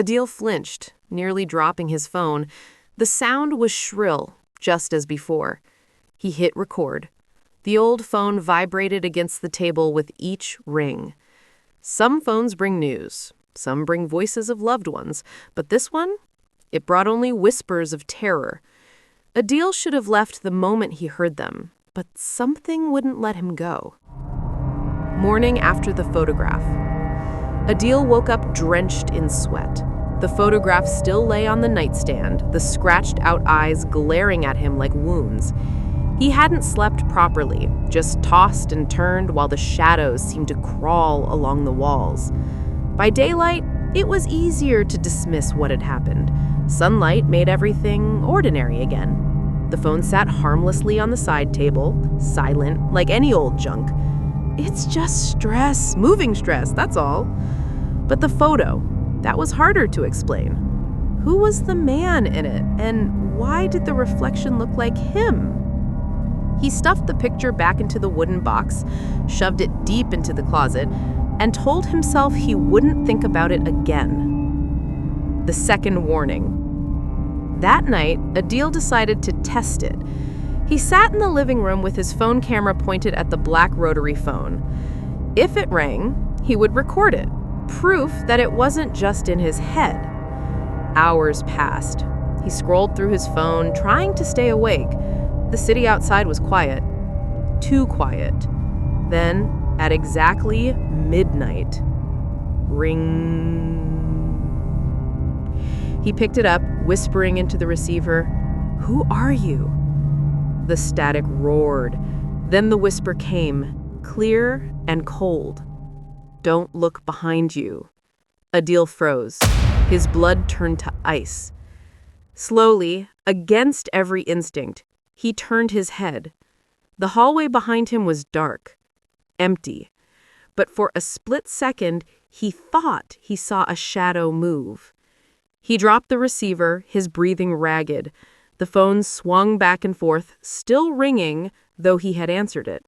Adeel flinched, nearly dropping his phone. The sound was shrill, just as before. He hit record. The old phone vibrated against the table with each ring. Some phones bring news. Some bring voices of loved ones. But this one? It brought only whispers of terror. Adeel should have left the moment he heard them, but something wouldn't let him go. Morning after the photograph. Adeel woke up drenched in sweat. The photograph still lay on the nightstand, the scratched-out eyes glaring at him like wounds. He hadn't slept properly, just tossed and turned while the shadows seemed to crawl along the walls. By daylight, it was easier to dismiss what had happened. Sunlight made everything ordinary again. The phone sat harmlessly on the side table, silent, like any old junk. It's just stress, moving stress, that's all. But the photo, that was harder to explain. Who was the man in it, and why did the reflection look like him? He stuffed the picture back into the wooden box, shoved it deep into the closet, and told himself he wouldn't think about it again. The second warning. That night, Adeel decided to test it. He sat in the living room with his phone camera pointed at the black rotary phone. If it rang, he would record it, proof that it wasn't just in his head. Hours passed. He scrolled through his phone, trying to stay awake. The city outside was quiet. Too quiet. Then, at exactly midnight, ring. He picked it up, whispering into the receiver, "Who are you?" The static roared. Then the whisper came, clear and cold. "Don't look behind you." Adeel froze. His blood turned to ice. Slowly, against every instinct, he turned his head. The hallway behind him was dark, empty. But for a split second, he thought he saw a shadow move. He dropped the receiver, his breathing ragged. The phone swung back and forth, still ringing, though he had answered it.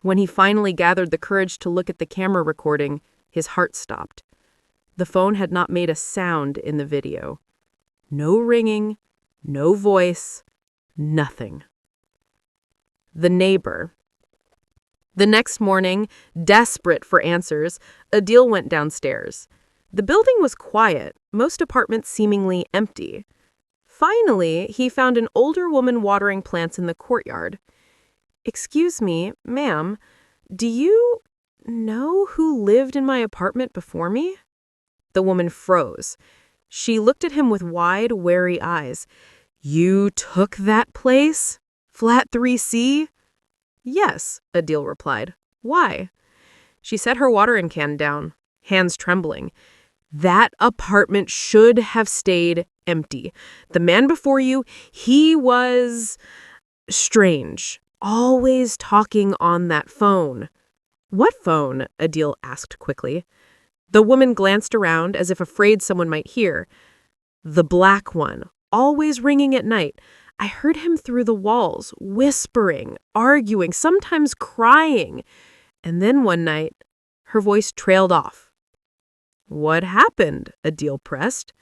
When he finally gathered the courage to look at the camera recording, his heart stopped. The phone had not made a sound in the video. No ringing, no voice, nothing. The neighbor. The next morning, desperate for answers, Adeel went downstairs. The building was quiet, most apartments seemingly empty. Finally, he found an older woman watering plants in the courtyard. "Excuse me, ma'am, do you know who lived in my apartment before me?" The woman froze. She looked at him with wide, wary eyes. "You took that place? Flat 3C? "Yes," Adeel replied. "Why?" She set her watering can down, hands trembling. "That apartment should have stayed empty. The man before you, he was strange, always talking on that phone." "What phone?" Adeel asked quickly. The woman glanced around as if afraid someone might hear. "The black one, always ringing at night. I heard him through the walls, whispering, arguing, sometimes crying. And then one night, her voice trailed off." "What happened?" Adeel pressed.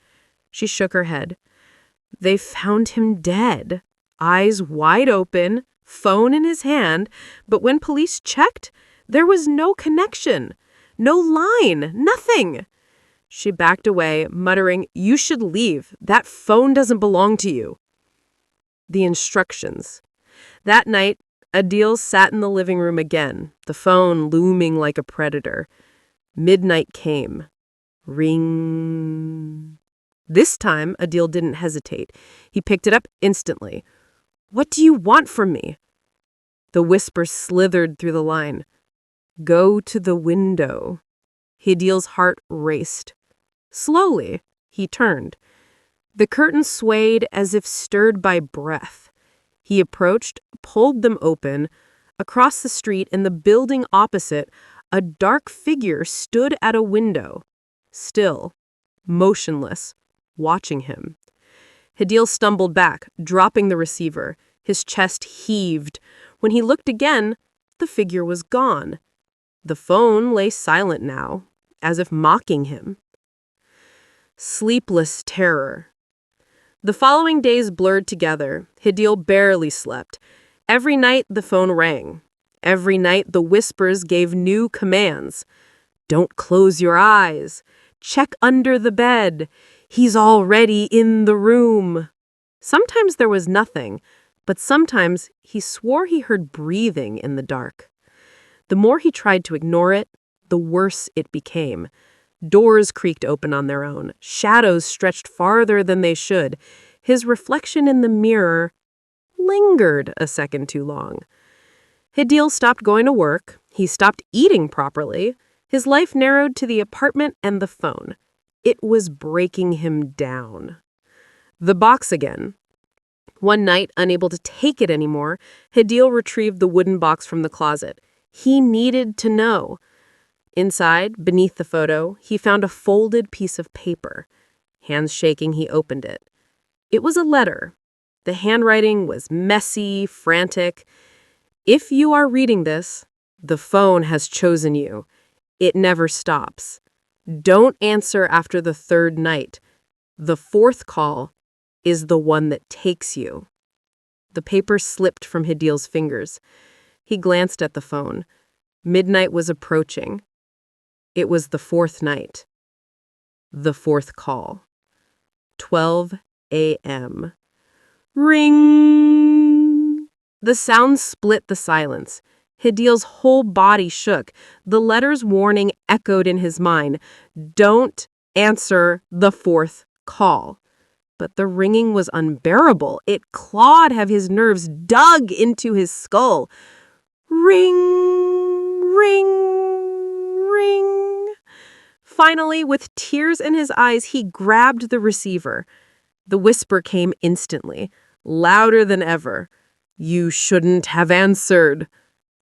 She shook her head. "They found him dead, eyes wide open, phone in his hand, but when police checked, there was no connection, no line, nothing." She backed away, muttering, "You should leave. That phone doesn't belong to you." The instructions. That night, Adeel sat in the living room again, the phone looming like a predator. Midnight came. Ring. This time, Adeel didn't hesitate. He picked it up instantly. "What do you want from me?" The whisper slithered through the line. "Go to the window." Adeel's heart raced. Slowly, he turned. The curtains swayed as if stirred by breath. He approached, pulled them open. Across the street, in the building opposite, a dark figure stood at a window, still, motionless, watching him. Adeel stumbled back, dropping the receiver. His chest heaved. When he looked again, the figure was gone. The phone lay silent now, as if mocking him. sleepless terror. The following days blurred together. Adeel barely slept. Every night the phone rang. Every night the whispers gave new commands. Don't close your eyes. Check under the bed. He's already in the room. Sometimes there was nothing, but sometimes he swore he heard breathing in the dark. The more he tried to ignore it, the worse it became. Doors creaked open on their own. Shadows stretched farther than they should. His reflection in the mirror lingered a second too long. Adeel stopped going to work. He stopped eating properly. His life narrowed to the apartment and the phone. It was breaking him down. The box again. One night, unable to take it anymore, Adeel retrieved the wooden box from the closet. He needed to know. Inside, beneath the photo, he found a folded piece of paper. Hands shaking, he opened it. It was a letter. The handwriting was messy, frantic. If you are reading this, the phone has chosen you. It never stops. Don't answer after the third night. The fourth call is the one that takes you. The paper slipped from Adeel's fingers. He glanced at the phone. Midnight was approaching. It was the fourth night. The fourth call. 12 a.m. Ring! The sound split the silence. Adeel's whole body shook. The letter's warning echoed in his mind. Don't answer the fourth call. But the ringing was unbearable. It clawed at his nerves, dug into his skull. Ring, ring, ring. Finally, with tears in his eyes, he grabbed the receiver. The whisper came instantly, louder than ever. You shouldn't have answered.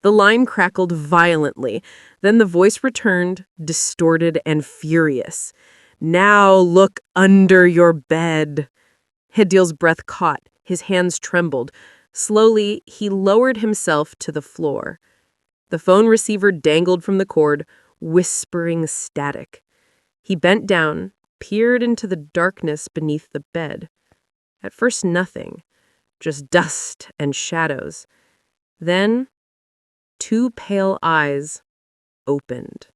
The line crackled violently. Then the voice returned, distorted and furious. Now look under your bed. Adeel's breath caught. His hands trembled. Slowly, he lowered himself to the floor. The phone receiver dangled from the cord, whispering static. He bent down, peered into the darkness beneath the bed. At first, nothing, just dust and shadows. Then, two pale eyes opened.